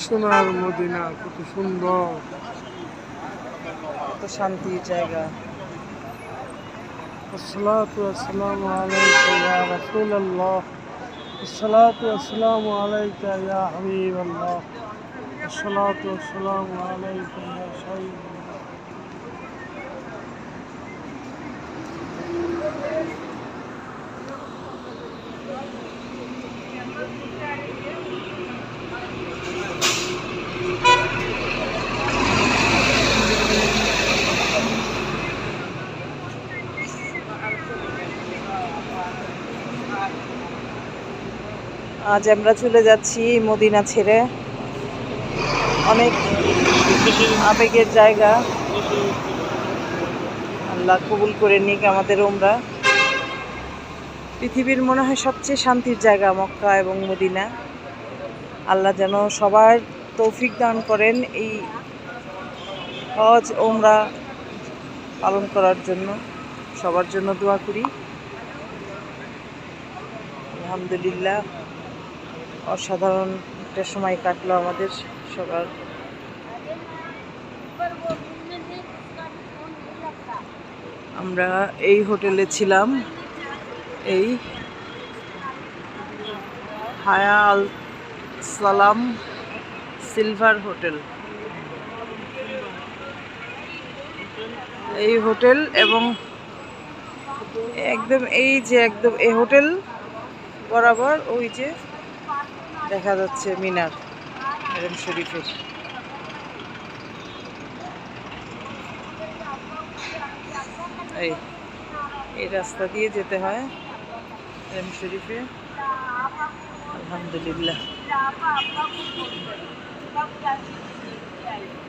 সোনার মদিনা কত সুন্দর, কত শান্তির জায়গা। আসসালাতু ওয়াসসালামু আলাইকা ইয়া রাসূলুল্লাহ, আসসালাতু ওয়াসসালামু আলাইকা ইয়া হাবিবাল্লাহ, আসসালাতু ওয়াসসালামু আলাইকা ইয়া সাইয়্যিদাল্লাহ। আজ আমরা চলে যাচ্ছি মদিনা ছেড়ে। অনেক আবেগের জায়গা। আল্লাহ কবুল করে নিক আমাদের উমরা। পৃথিবীর মনে হয় সবচেয়ে শান্তির জায়গা মক্কা এবং মদিনা। আল্লাহ যেন সবার তৌফিক দান করেন এই হজ উমরা পালন করার জন্য। সবার জন্য দোয়া করি। আলহামদুলিল্লাহ, অসাধারণ একটা সময় কাটলো আমাদের সবার। আমরা এই হোটেলে ছিলাম, এই হায়া আল সালাম সিলভার হোটেল। এই হোটেল এবং একদম এই হোটেল বরাবর ওই যে দেখা যাচ্ছে মিনার হারম শরীফের। এই রাস্তা দিয়ে যেতে হয় হারম শরীফে। আলহামদুলিল্লাহ।